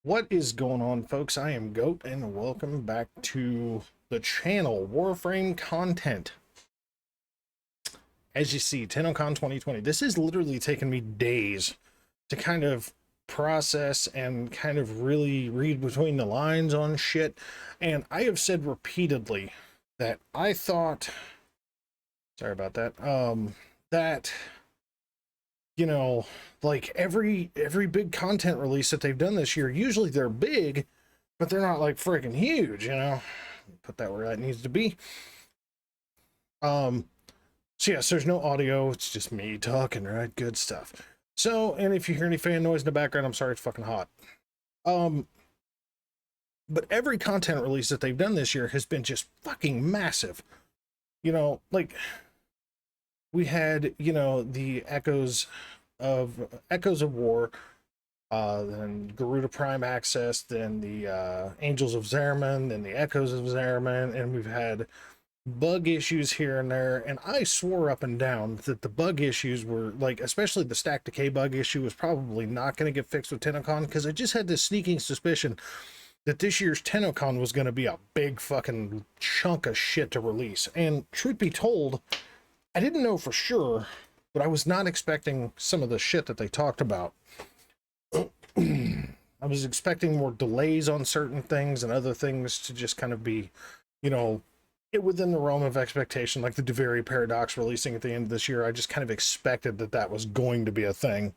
What is going on, folks? I am Goat, and welcome back to the channel, Warframe content. As you see, Tennocon 2020. This has literally taken me days to kind of process and kind of really read between the lines on shit. And I have said repeatedly that I thought, sorry about that, that you know, like every big content release that they've done this year, usually they're big, but they're not like freaking huge, you know. Put that where that needs to be. Um, so yes, there's no audio, it's just me talking, right? Good stuff. So, and if you hear any fan noise in the background, I'm sorry, it's fucking hot. Um, but every content release that they've done this year has been just fucking massive. You know, like we had, the Echoes of War, then Garuda Prime Access, then the Angels of Zeraman, then the Echoes of Zeraman, and we've had bug issues here and there. And I swore up and down that the bug issues were like, especially the stack decay bug issue, was probably not going to get fixed with Tennocon, because I just had this sneaking suspicion that this year's Tennocon was going to be a big fucking chunk of shit to release. And truth be told, I didn't know for sure, but I was not expecting some of the shit that they talked about. I was expecting more delays on certain things and other things to just kind of be, it within the realm of expectation, like the Deveri Paradox releasing at the end of this year. I just kind of expected that that was going to be a thing.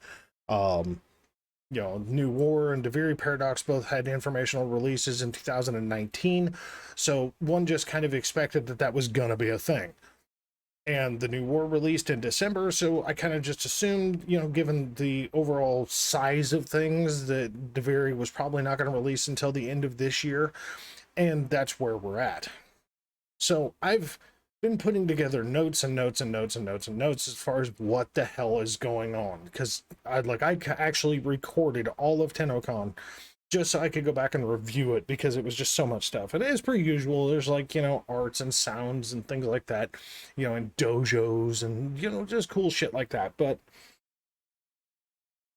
New War and Deveri Paradox both had informational releases in 2019, so one just kind of expected that that was going to be a thing. And the New War released in December, so I kind of just assumed, given the overall size of things, that Deveri was probably not going to release until the end of this year, and that's where we're at. So I've been putting together notes and notes and notes and notes and notes as far as what the hell is going on, because I actually recorded all of Tennocon just so I could go back and review it, because it was just so much stuff. And as per usual, there's like, arts and sounds and things like that, and dojos and, just cool shit like that. But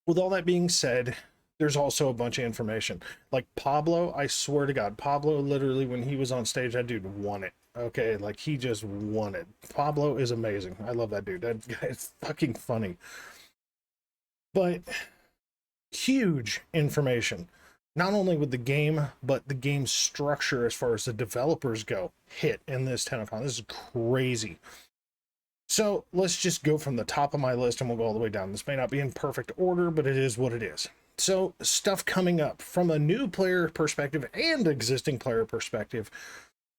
with all that being said, there's also a bunch of information. Like Pablo, I swear to God, Pablo literally, when he was on stage, that dude won it. Okay, like he just won it. Pablo is amazing. I love that dude. That guy is fucking funny. But huge information, not only with the game, but the game structure as far as the developers go, hit in this Tennocon. This is crazy. So let's just go from the top of my list and we'll go all the way down. This may not be in perfect order, but it is what it is. So stuff coming up from a new player perspective and existing player perspective.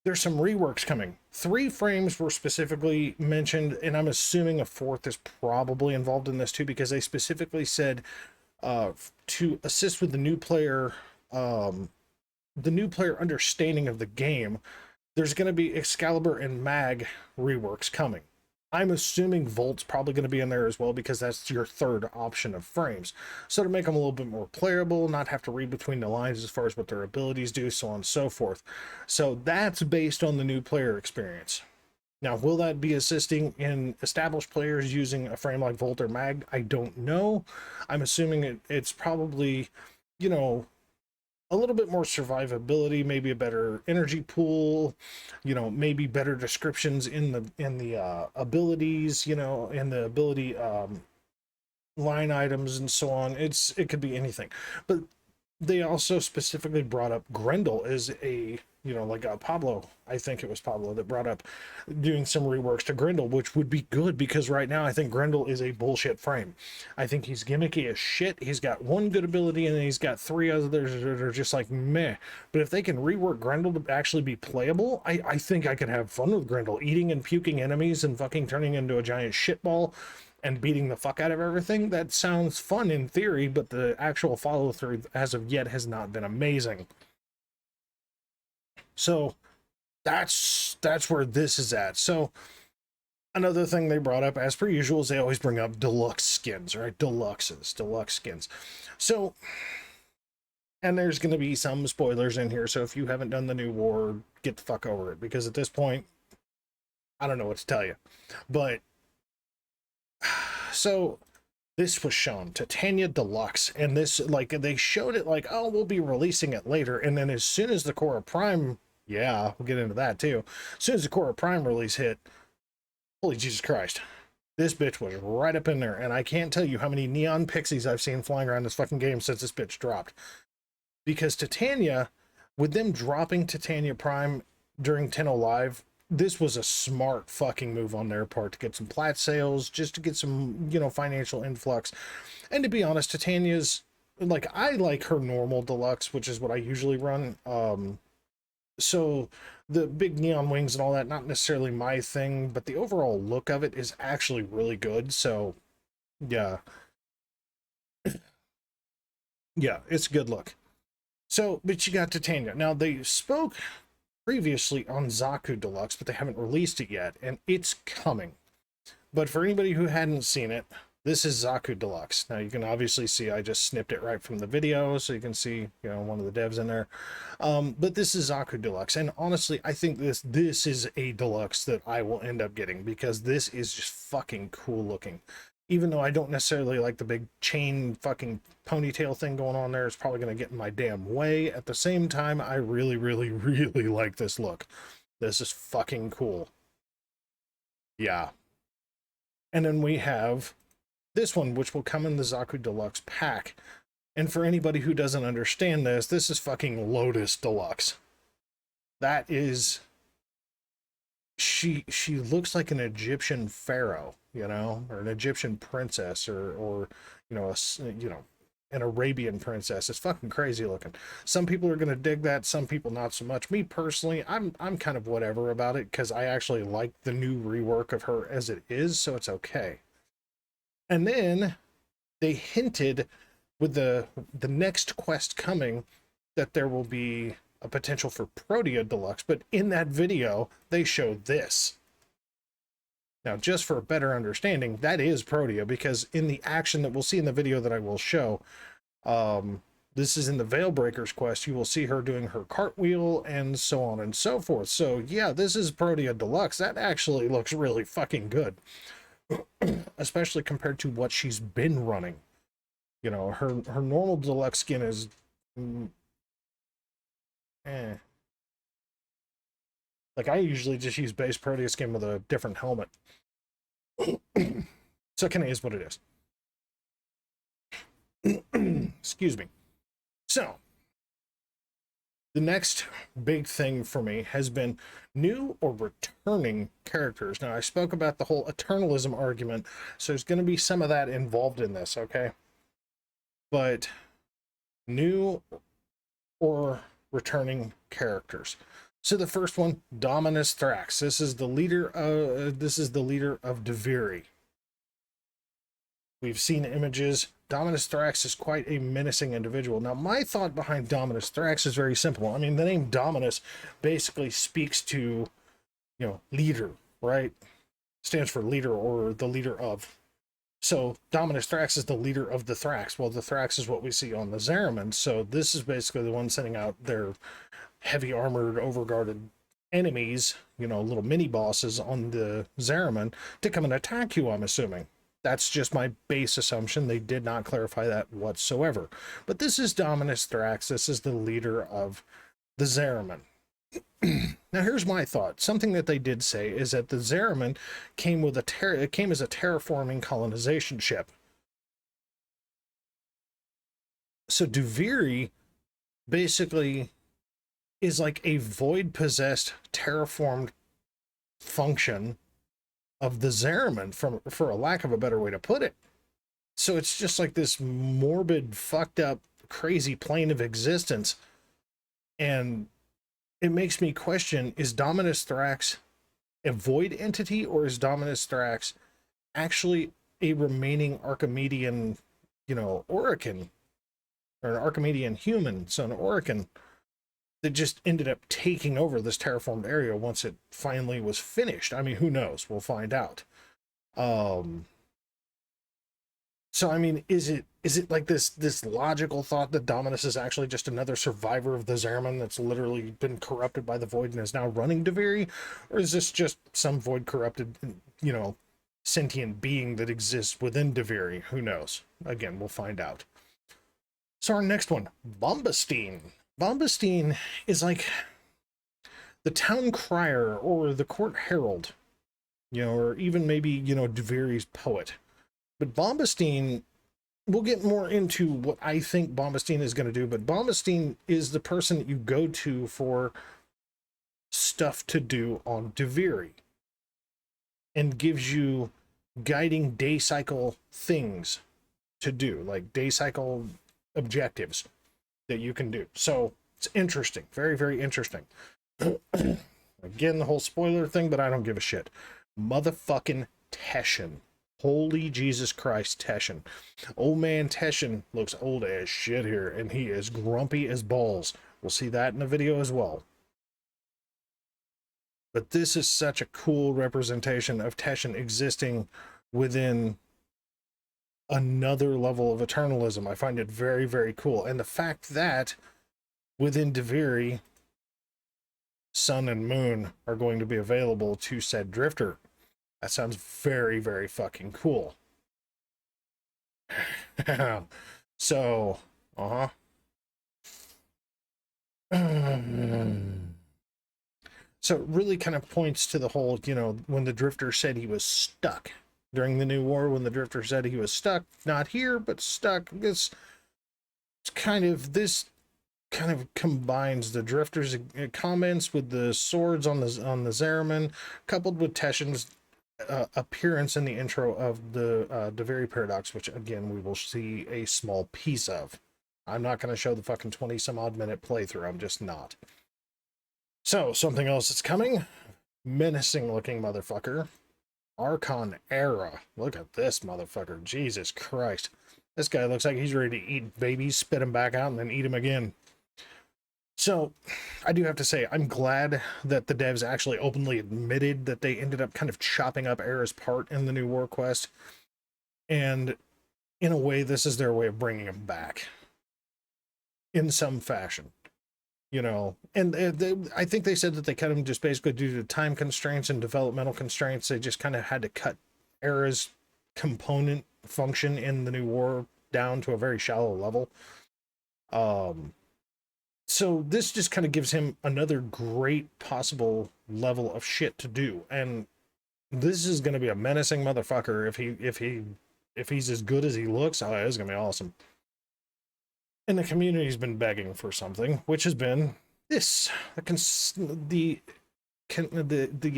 There's some reworks coming. 3 frames were specifically mentioned, and I'm assuming a 4th is probably involved in this too, because they specifically said to assist with the new player understanding of the game, there's going to be Excalibur and Mag reworks coming. I'm assuming Volt's probably going to be in there as well, because that's your 3rd option of frames. So to make them a little bit more playable, not have to read between the lines as far as what their abilities do, so on and so forth. So that's based on the new player experience. Now, will that be assisting in established players using a frame like Volt or Mag? I don't know. I'm assuming it's probably, a little bit more survivability, maybe a better energy pool, maybe better descriptions in the abilities, in the ability line items and so on. It could be anything. But they also specifically brought up Grendel as a, like Pablo, I think it was Pablo that brought up doing some reworks to Grendel, which would be good, because right now I think Grendel is a bullshit frame. I think he's gimmicky as shit. He's got one good ability and then he's got 3 others that are just like meh. But if they can rework Grendel to actually be playable, I think I could have fun with Grendel, eating and puking enemies and fucking turning into a giant shitball and beating the fuck out of everything. That sounds fun in theory, but the actual follow through as of yet has not been amazing. So that's where this is at. So another thing they brought up, as per usual, is they always bring up deluxe skins, right? Deluxe skins. So, and there's going to be some spoilers in here, so if you haven't done the New War, get the fuck over it, because at this point, I don't know what to tell you. But so this was shown, Titania Deluxe, and this, like, they showed it like, oh, we'll be releasing it later, and then as soon as the Korra Prime, yeah, we'll get into that too, as soon as the Korra Prime release hit, holy Jesus Christ, this bitch was right up in there, and I can't tell you how many neon pixies I've seen flying around this fucking game since this bitch dropped. Because Titania, with them dropping Titania Prime during Tenno Live, this was a smart fucking move on their part to get some plat sales, just to get some, you know, financial influx. And to be honest, Titania's, like, I like her normal deluxe, which is what I usually run. So the big neon wings and all that, not necessarily my thing, but the overall look of it is actually really good. So yeah, yeah, it's a good look. So, but you got Titania. Now, they spoke previously on Zaku Deluxe, but they haven't released it yet, and it's coming. But for anybody who hadn't seen it, this is Zaku Deluxe. Now, you can obviously see I just snipped it right from the video, so you can see, you know, one of the devs in there. But this is Zaku Deluxe, and honestly, I think this is a deluxe that I will end up getting, because this is just fucking cool looking. Even though I don't necessarily like the big chain fucking ponytail thing going on there, it's probably going to get in my damn way. At the same time, I really, really, really like this look. This is fucking cool. Yeah. And then we have this one, which will come in the Zaku Deluxe pack. And for anybody who doesn't understand this, this is fucking Lotus Deluxe. That is... She looks like an Egyptian pharaoh, you know, or an Egyptian princess, or you know, an Arabian princess. It's fucking crazy looking. Some people are gonna dig that, some people not so much. Me personally, I'm kind of whatever about it, because I actually like the new rework of her as it is, so it's okay. And then they hinted with the next quest coming that there will be a potential for Protea Deluxe, but in that video, they showed this. Now, just for a better understanding, that is Protea, because in the action that we'll see in the video that I will show, this is in the Veilbreaker's quest, you will see her doing her cartwheel and so on and so forth. So yeah, this is Protea Deluxe. That actually looks really fucking good, especially compared to what she's been running. You know, her normal deluxe skin is... Like, I usually just use base Proteus skin with a different helmet. So it kind of is what it is. Excuse me. So, the next big thing for me has been new or returning characters. Now, I spoke about the whole eternalism argument, so there's going to be some of that involved in this, okay? But new or returning characters. So the first one, Dominus Thrax. This is the leader of Deviri. We've seen images. Dominus Thrax is quite a menacing individual. Now, my thought behind Dominus Thrax is very simple. I mean, the name Dominus basically speaks to, you know, leader, right? Stands for leader, or the leader of. So Dominus Thrax is the leader of the Thrax. Well, the Thrax is what we see on the Zariman. So this is basically the one sending out their heavy armored, overguarded enemies, you know, little mini bosses on the Zariman to come and attack you, I'm assuming. That's just my base assumption. They did not clarify that whatsoever. But this is Dominus Thrax. This is the leader of the Zariman. Now, here's my thought. Something that they did say is that the Zariman came with it came as a terraforming colonization ship. So Deviri basically is like a void-possessed, terraformed function of the Zariman, for a lack of a better way to put it. So it's just like this morbid, fucked up, crazy plane of existence. And it makes me question, is Dominus Thrax a void entity, or is Dominus Thrax actually a remaining Archimedean, you know, Orokin, or an Archimedean human, so an Orokin that just ended up taking over this terraformed area once it finally was finished? I mean, who knows? We'll find out. So, I mean, is it like this logical thought that Dominus is actually just another survivor of the Zariman that's literally been corrupted by the Void and is now running Deviri? Or is this just some Void corrupted, you know, sentient being that exists within Deviri. Who knows? Again, we'll find out. So our next one, Bombastine. Bombastine is like the town crier or the court herald, you know, or even maybe, you know, Deviri's poet. But Bombastine, we'll get more into what I think Bombastine is going to do, but Bombastine is the person that you go to for stuff to do on Deviri and gives you guiding day cycle things to do, like day cycle objectives that you can do. So it's interesting, very, very interesting. Again, the whole spoiler thing, but I don't give a shit. Motherfucking Teshin. Holy Jesus Christ, Teshin. Old man Teshin looks old as shit here, and he is grumpy as balls. We'll see that in the video as well. But this is such a cool representation of Teshin existing within another level of eternalism. I find it very, very cool. And the fact that within Deviri, Sun and Moon are going to be available to said drifter. That sounds very, very fucking cool. So, So it really kind of points to the whole, you know, when the drifter said he was stuck during the New War, when the drifter said he was stuck, not here, but stuck. This kind of combines the drifter's comments with the swords on the Zariman, coupled with Teshin's appearance in the intro of the Deviri Paradox, which again we will see a small piece of. I'm not going to show the fucking 20 some odd minute playthrough. I'm just not. So something else that's coming, menacing looking motherfucker, Archon Era. Look at this motherfucker. Jesus Christ, this guy looks like he's ready to eat babies, spit them back out, and then eat them again. So, I do have to say, I'm glad that the devs actually openly admitted that they ended up kind of chopping up Era's part in the new War Quest. And in a way, this is their way of bringing him back. In some fashion. You know, and I think they said that they cut him just basically due to time constraints and developmental constraints. They just kind of had to cut Era's component function in the new war down to a very shallow level. So this just kind of gives him another great possible level of shit to do. And this is going to be a menacing motherfucker if he's as good as he looks. Oh, it's going to be awesome. And the community's been begging for something, which has been this, the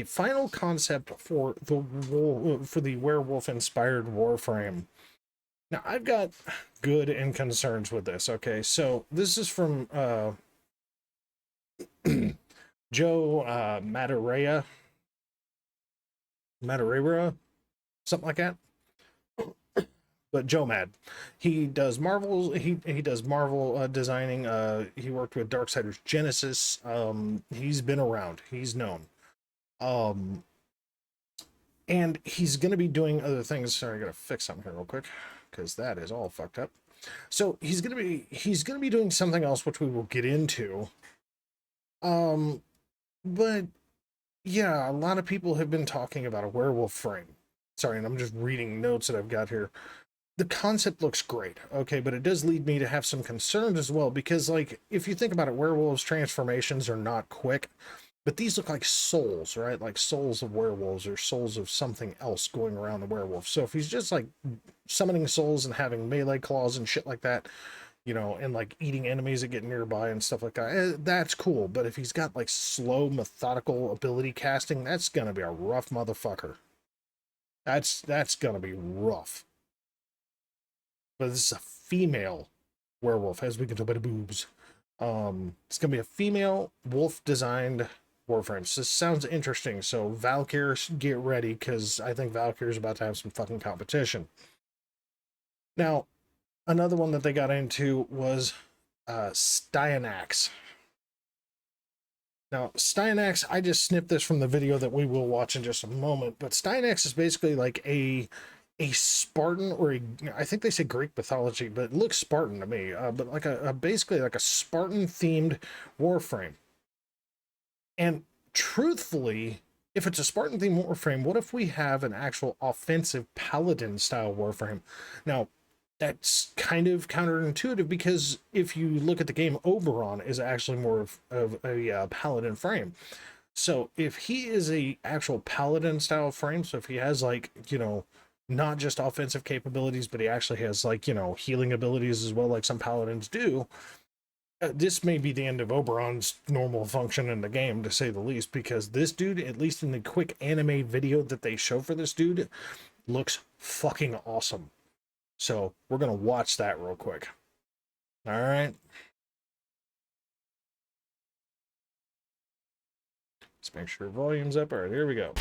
final concept for the werewolf inspired Warframe. Now, I've got good and concerns with this, okay? So, this is from Joe Madureira, something like that. But Joe Mad, he does Marvel. He does Marvel designing. He worked with Darksiders Genesis. He's been around. He's known. And he's going to be doing other things. Sorry, I got to fix something here real quick because that is all fucked up. So he's going to be doing something else, which we will get into. But yeah, a lot of people have been talking about a werewolf frame. Sorry, and I'm just reading notes that I've got here. The concept looks great, okay, but it does lead me to have some concerns as well, because, like, if you think about it, werewolves' transformations are not quick, but these look like souls, right? Like souls of werewolves or souls of something else going around the werewolf. So if he's just, like, summoning souls and having melee claws and shit like that, you know, and, like, eating enemies that get nearby and stuff like that, that's cool. But if he's got, like, slow, methodical ability casting, that's gonna be a rough motherfucker. That's gonna be rough. But this is a female werewolf, as we can tell by the boobs. It's gonna be a female wolf-designed Warframe. So this sounds interesting. So Valkyr, get ready, because I think Valkyr's about to have some fucking competition. Now, another one that they got into was Styanax. Now, Styanax, I just snipped this from the video that we will watch in just a moment, but Styanax is basically like a Spartan, or I think they say Greek mythology, but it looks Spartan to me. But like basically like a Spartan themed Warframe. And truthfully, if it's a Spartan themed Warframe, what if we have an actual offensive paladin style Warframe? Now, that's kind of counterintuitive because if you look at the game, Oberon is actually more of a paladin frame. So if he is a actual paladin style frame, so if he has like, you know, not just offensive capabilities, but he actually has like, you know, healing abilities as well, like some paladins do, this may be the end of Oberon's normal function in the game, to say the least, because this dude, at least in the quick anime video that they show for this dude, looks fucking awesome. So we're going to watch that real quick. All right. Let's make sure volume's up. All right, here we go.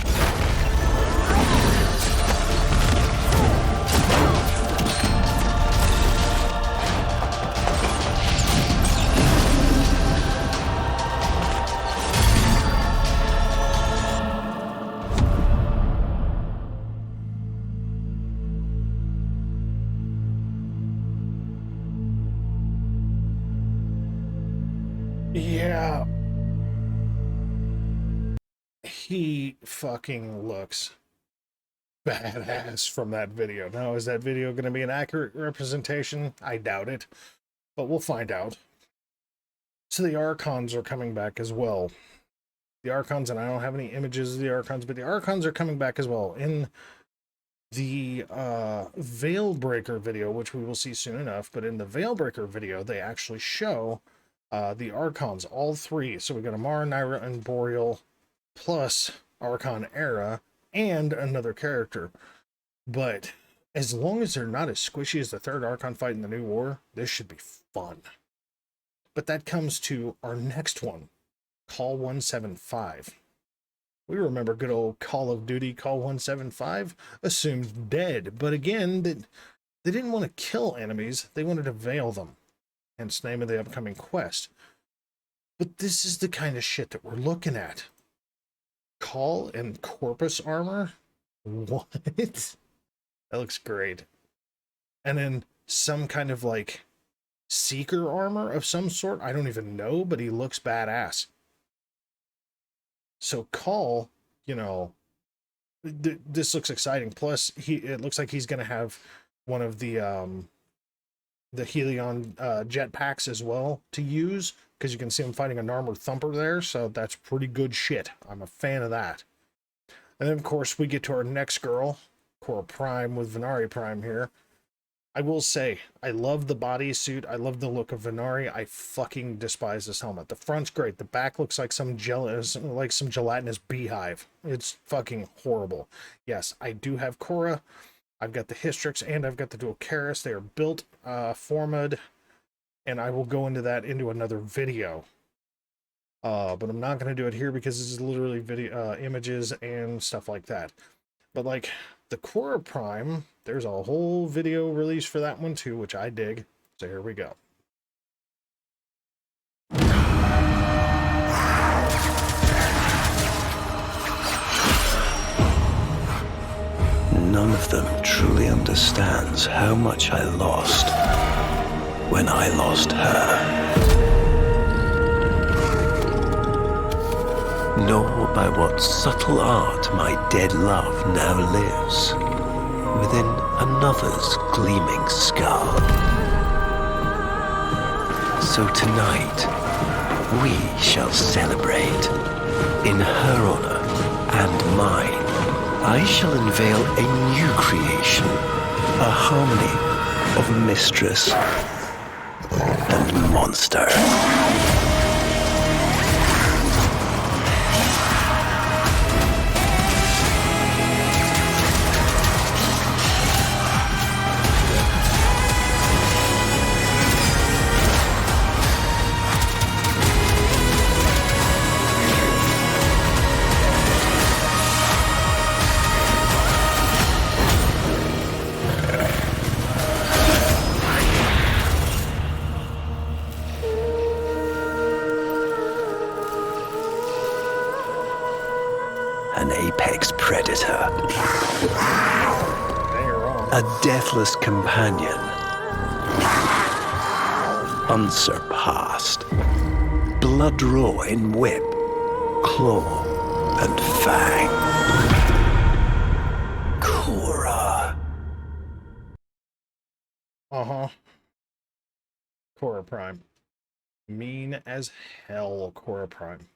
Yeah. He fucking looks badass from that video. Now, is that video going to be an accurate representation? I doubt it, but we'll find out. So the Archons are coming back as well. The Archons, and I don't have any images of the Archons, but the Archons are coming back as well. In the Veilbreaker video, which we will see soon enough, but in the Veilbreaker video, they actually show the Archons, all three. So we got Amara, Naira, and Boreal, plus Archon Era, and another character. But as long as they're not as squishy as the third Archon fight in the New War, this should be fun. But that comes to our next one, Call 175. We remember good old Call of Duty Call 175, assumed dead. But again, they didn't want to kill enemies, they wanted to veil them. Hence the name of the upcoming quest. But this is the kind of shit that we're looking at. Call and Corpus armor? What? That looks great. And then some kind of like Seeker armor of some sort. I don't even know, but he looks badass. So Call, you know, this looks exciting. Plus, it looks like he's going to have one of the Helion jetpacks as well to use, because you can see him fighting an armored thumper there, so that's pretty good shit. I'm a fan of that. And then, of course, we get to our next girl, Cora Prime with Venari Prime here. I will say, I love the bodysuit. I love the look of Venari. I fucking despise this helmet. The front's great. The back looks like some gelatinous beehive. It's fucking horrible. Yes, I do have Cora. I've got the Hystrix and I've got the Dual Karis. They are built Formud, and I will go into that into another video. But I'm not going to do it here because this is literally video images and stuff like that. But like the Cora Prime, there's a whole video release for that one too, which I dig. So here we go. None of them truly understands how much I lost when I lost her. Nor by what subtle art my dead love now lives within another's gleaming scar. So tonight, we shall celebrate. In her honor and mine, I shall unveil a new creation, a harmony of mistress and monster. An apex predator, a deathless companion, unsurpassed, blood raw in whip, claw, and fang. Korra. Korra Prime. Mean as hell, Korra Prime.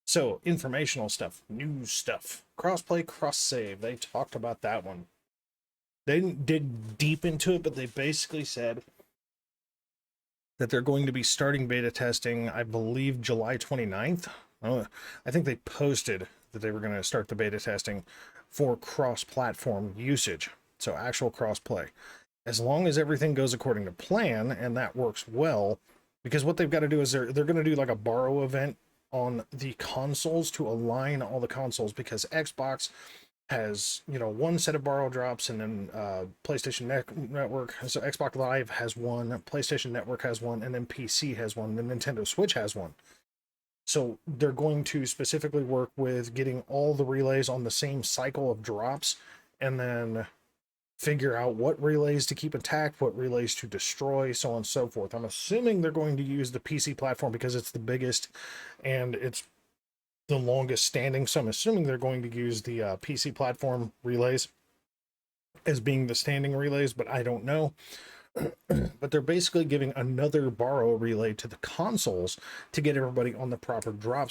So, informational stuff, news stuff, crossplay, cross-save. They talked about that one. They didn't dig deep into it, but they basically said that they're going to be starting beta testing, I believe, July 29th. I think they posted that they were going to start the beta testing for cross-platform usage, so actual cross-play. As long as everything goes according to plan, and that works well, because what they've got to do is they're going to do like a borrow event on the consoles to align all the consoles, because Xbox has, you know, one set of borrow drops, and then PlayStation Network, so Xbox Live has one, PlayStation Network has one, and then PC has one, and Nintendo Switch has one. So they're going to specifically work with getting all the relays on the same cycle of drops, and then figure out what relays to keep intact, what relays to destroy, so on and so forth. I'm assuming they're going to use the PC platform because it's the biggest and it's the longest standing, so I'm assuming they're going to use the PC platform relays as being the standing relays, but I don't know. But they're basically giving another borrow relay to the consoles to get everybody on the proper drop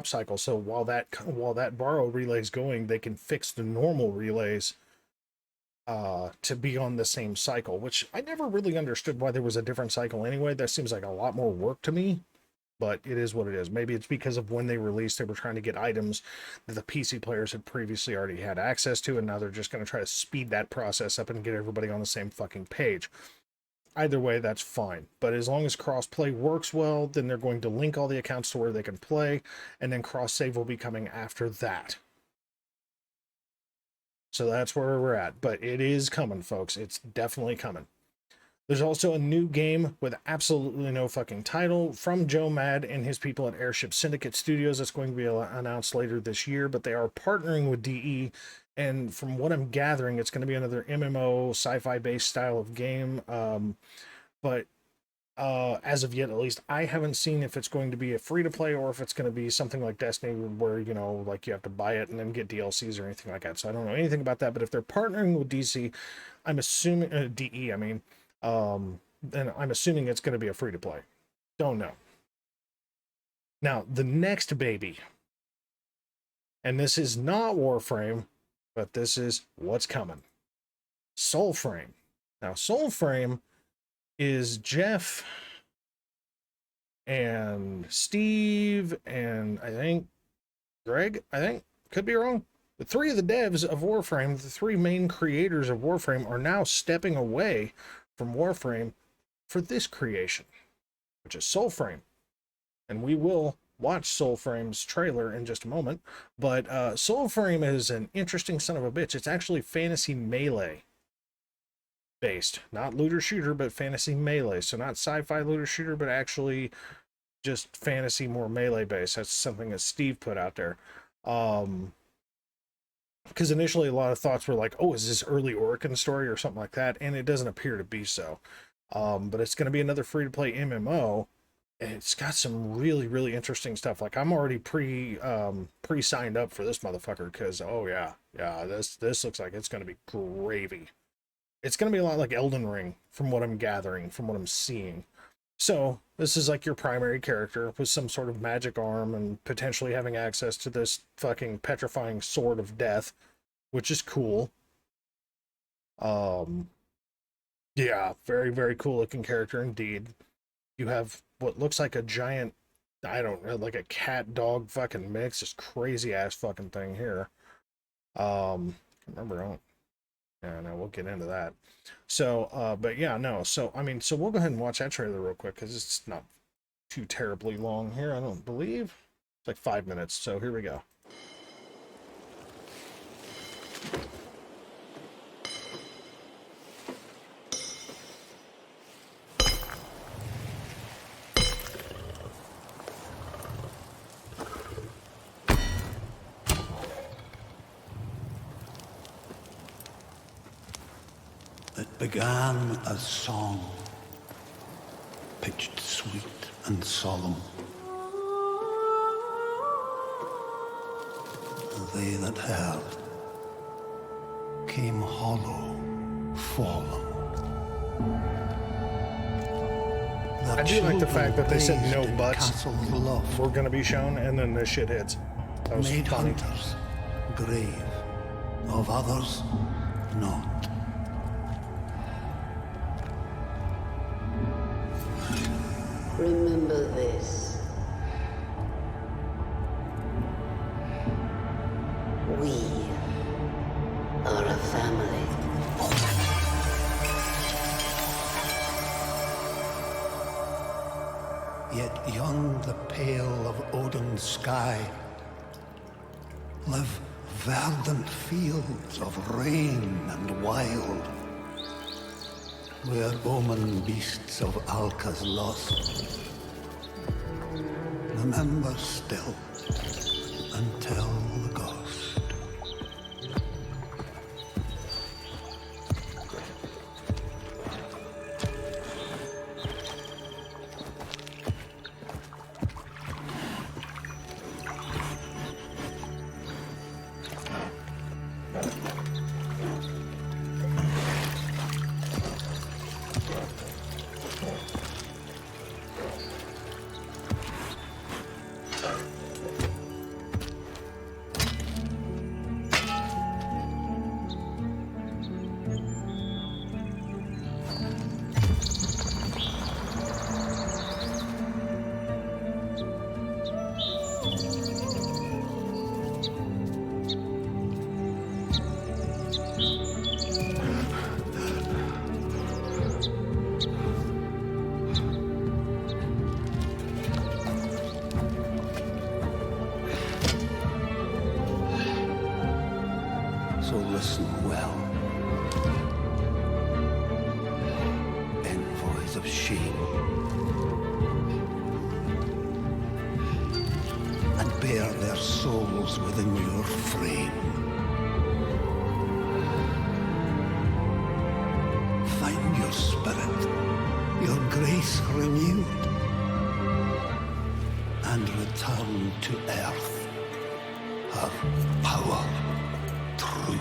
cycle. So while that borrow relay is going, they can fix the normal relays to be on the same cycle, which I never really understood why there was a different cycle anyway. That seems like a lot more work to me, but it is what it is. Maybe it's because of when they released, they were trying to get items that the PC players had previously already had access to, and now they're just going to try to speed that process up and get everybody on the same fucking page. Either way, that's fine. But as long as cross-play works well, then they're going to link all the accounts to where they can play, and then cross-save will be coming after that. So that's where we're at. But it is coming, folks. It's definitely coming. There's also a new game with absolutely no fucking title from Joe Mad and his people at Airship Syndicate Studios. That's going to be announced later this year, but they are partnering with DE. And from what I'm gathering, it's going to be another MMO sci-fi based style of game. But as of yet, at least, I haven't seen if it's going to be a free-to-play or if it's going to be something like Destiny where, you know, like you have to buy it and then get DLCs or anything like that. So I don't know anything about that. But if they're partnering with DC, I'm assuming, DE, I mean, then I'm assuming it's going to be a free-to-play. Don't know. Now, the next baby, and this is not Warframe, but this is what's coming. Soulframe. Now, Soulframe is Jeff and Steve and I think Greg, could be wrong. The three of the devs of Warframe, the three main creators of Warframe, are now stepping away from Warframe for this creation, which is Soulframe. And we will watch Soulframe's trailer in just a moment. But Soulframe is an interesting son of a bitch. It's actually fantasy melee based, not looter shooter, but fantasy melee. So not sci-fi looter shooter, but actually just fantasy, more melee based. That's something that Steve put out there. Because initially a lot of thoughts were like, oh, is this early Oricon story or something like that? And it doesn't appear to be so. But it's going to be another free-to-play MMO, and it's got some really, really interesting stuff. Like, I'm already pre-signed up for this motherfucker, because, oh yeah, this looks like it's going to be gravy. It's going to be a lot like Elden Ring, from what I'm gathering, from what I'm seeing. So, this is like your primary character with some sort of magic arm and potentially having access to this fucking petrifying sword of death, which is cool. Yeah, very, very cool looking character indeed. You have what looks like a giant, I don't know, like a cat dog fucking mix, this crazy ass fucking thing here. Remember, yeah, no, we'll get into that. So, but yeah, no, so, I mean, so we'll go ahead and watch that trailer real quick, because it's not too terribly long here, I don't believe. It's like 5 minutes, so here we go. It began as song, pitched sweet and solemn. they that heard came hollow, fallen. I do like the fact that they said no buts Castle's loft were gonna be shown, and then this shit hits. That was made funny. hunters grave, of others not. Remember this. We are a family. Yet beyond the pale of Odin's sky live verdant fields of rain and wild, where omen beasts of Alka's lost remember still and tell the ghost. So listen well. Envoys of shame. And bear their souls within your frame. Find your spirit, your grace renewed, and return to earth, her power true.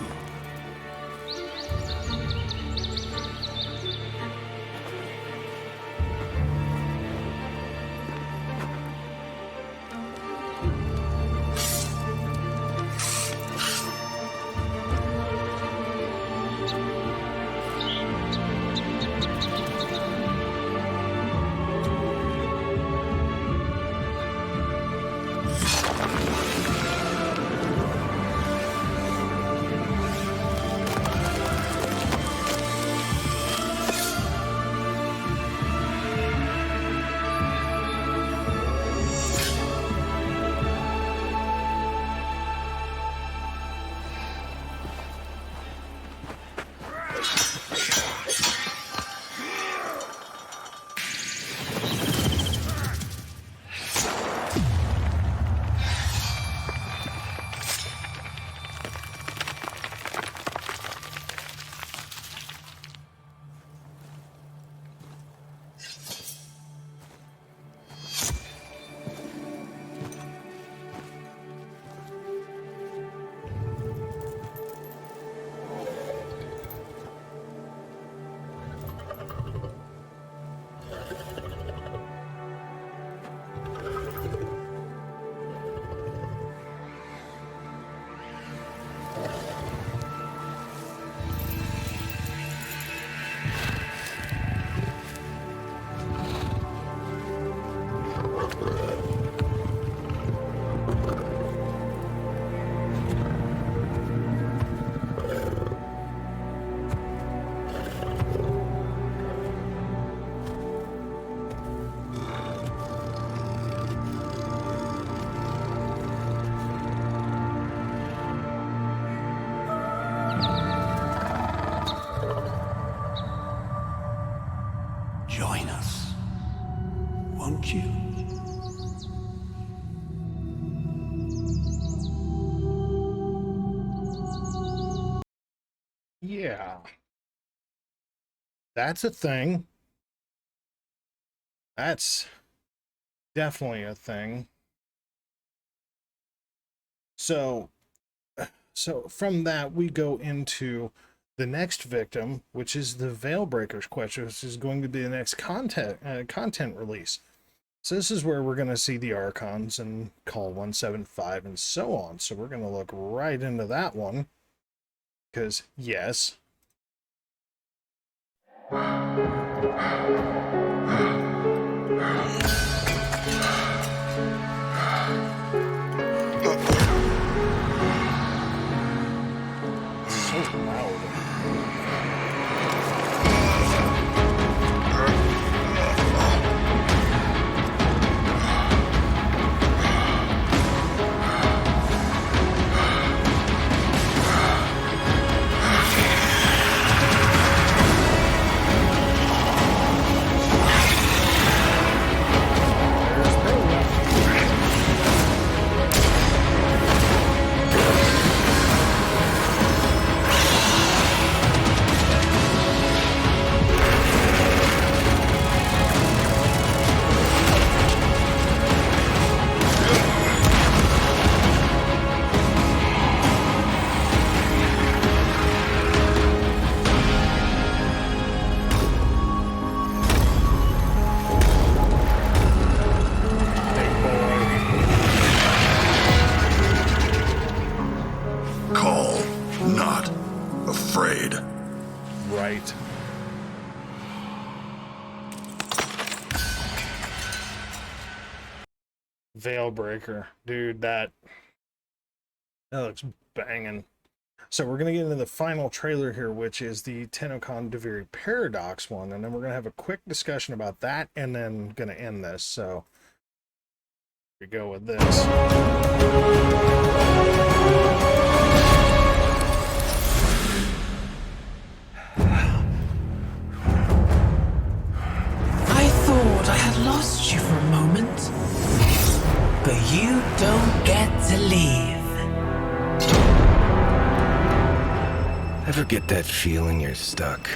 Join us, won't you? Yeah. That's a thing. That's definitely a thing. So, So from that, we go into the next victim, which is the Veilbreaker's quest, which is going to be the next content release. So this is where we're going to see the Archons and Call 175 and so on. So we're going to look right into that one. Because, yes. So loud. Call, not afraid. Right. Veilbreaker. Dude, that looks banging. So we're going to get into the final trailer here, which is the Tennocon Deviri Paradox one, and then we're going to have a quick discussion about that, and then going to end this. So here we go with this. I thought I had lost you for a moment, but you don't get to leave. Ever get that feeling you're stuck,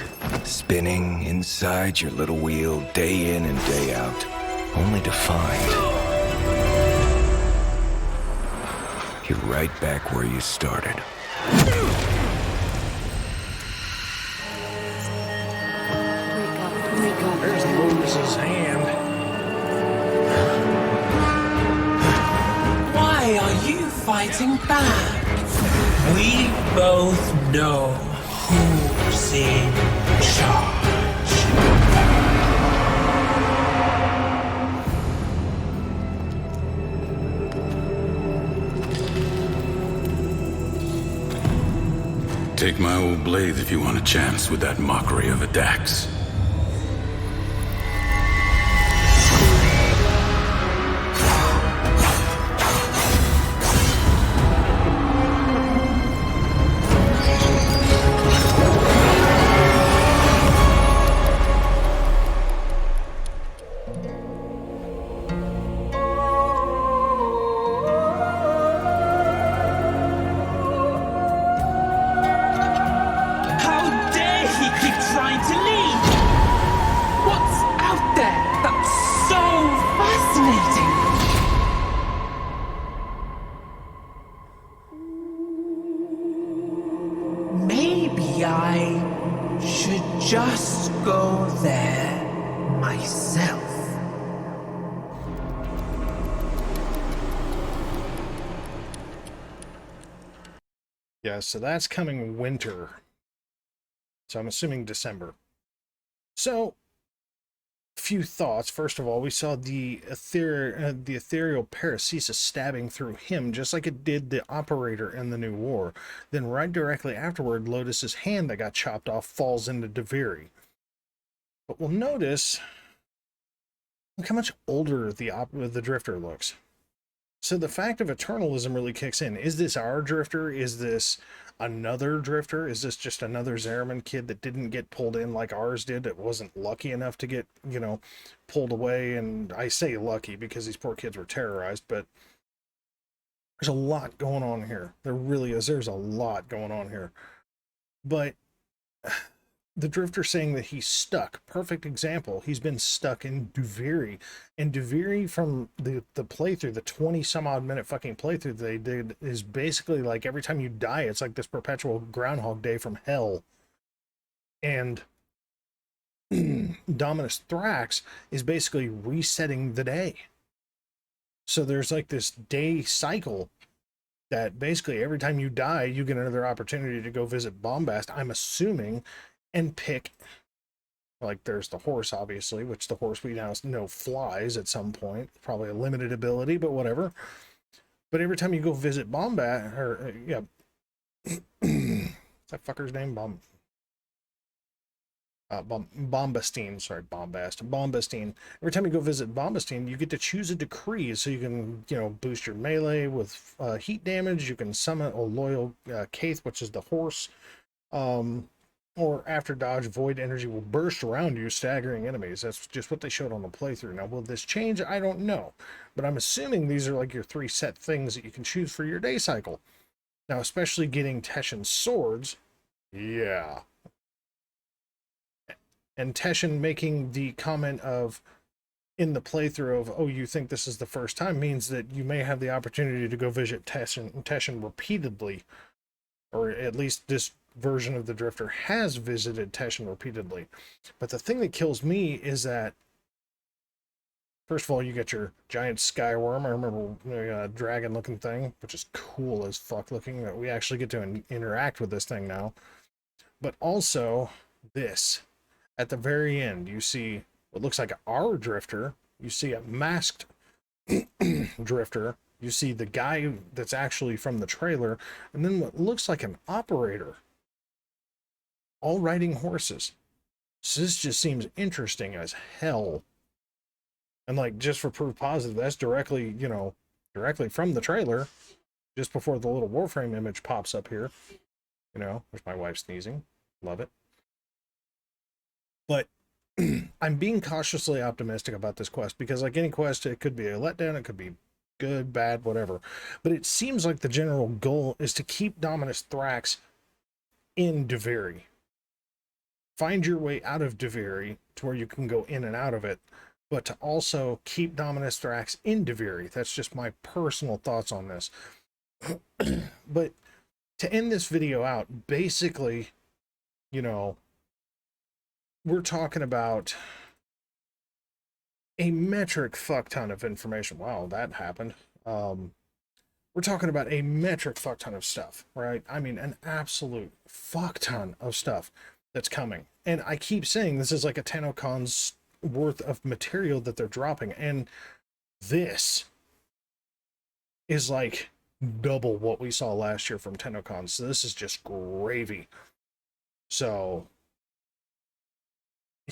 spinning inside your little wheel day in and day out, only to find you're right back where you started? There's Moses' hand. Why are you fighting back? We both know who's in charge. Take my old blade if you want a chance with that mockery of a Dax. How dare he keep trying to leave? What's out there that's so fascinating? Maybe I should just go there myself. Yeah, so that's coming winter. So I'm assuming December. So, a few thoughts. First of all, we saw the ethereal Paracesis stabbing through him, just like it did the Operator in the New War. Then right directly afterward, Lotus's hand that got chopped off falls into Deviri. But we'll notice, look how much older the Drifter looks. So the fact of Eternalism really kicks in. Is this our Drifter? Is this another Drifter? Is this just another Zariman kid that didn't get pulled in like ours did? It wasn't lucky enough to get, pulled away. And I say lucky because these poor kids were terrorized, but there's a lot going on here. There really is. There's a lot going on here. But the Drifter saying that he's stuck. Perfect example. He's been stuck in Duviri. And Duviri, from the playthrough, the 20 some odd minute fucking playthrough they did, is basically like every time you die, it's like this perpetual Groundhog Day from hell. And Dominus Thrax is basically resetting the day. So there's like this day cycle that basically every time you die, you get another opportunity to go visit Bombast, I'm assuming, and pick, like, there's the horse, obviously, which the horse we now know flies at some point. Probably a limited ability, but whatever. But every time you go visit Bombast, or, yeah, what's that fucker's name? Bombastine, sorry, Bombastine. Every time you go visit Bombastine, you get to choose a decree, so you can, you know, boost your melee with heat damage. You can summon a loyal Kaith, which is the horse, or after dodge, void energy will burst around you, staggering enemies. That's just what they showed on the playthrough. Now, will this change? I don't know, but I'm assuming these are like your 3 set things that you can choose for your day cycle. Now, especially getting Teshin's swords, yeah. And Teshin making the comment of, in the playthrough of, oh, you think this is the first time, means that you may have the opportunity to go visit Teshin repeatedly. Or at least this version of the Drifter has visited Teshin repeatedly. But the thing that kills me is that, first of all, you get your giant skyworm. I remember a dragon-looking thing, which is cool as fuck looking. That we actually get to interact with this thing now. But also, this. At the very end, you see what looks like our Drifter. You see a masked Drifter. You see the guy that's actually from the trailer. And then what looks like an operator. All riding horses. So this just seems interesting as hell. And like, just for proof positive, that's directly, you know, directly from the trailer. Just before the little Warframe image pops up here. You know, there's my wife sneezing. Love it. But I'm being cautiously optimistic about this quest, because like any quest, it could be a letdown, it could be good, bad, whatever. But it seems like the general goal is to keep Dominus Thrax in Duviri. Find your way out of Duviri to where you can go in and out of it, but to also keep Dominus Thrax in Duviri. That's just my personal thoughts on this. But to end this video out, basically, you know, we're talking about a metric fuck ton of information. Wow, that happened. We're talking about a metric fuck ton of stuff, right? I mean, an absolute fuck ton of stuff that's coming. And I keep saying this is like a Tennocon's worth of material that they're dropping. And this is like double what we saw last year from Tennocon. So this is just gravy. So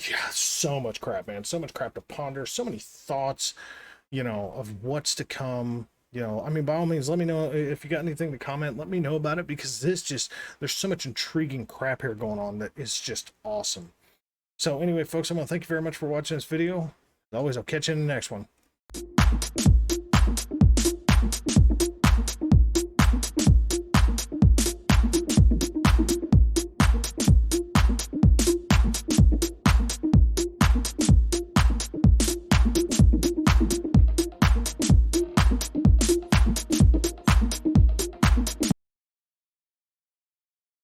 yeah, so much crap, man. So much crap to ponder. So many thoughts, you know, of what's to come. You know, I mean, by all means, let me know if you got anything to comment. Let me know about it, because this just, there's so much intriguing crap here going on that is just awesome. So anyway, folks, I want to thank you very much for watching this video. As always, I'll catch you in the next one.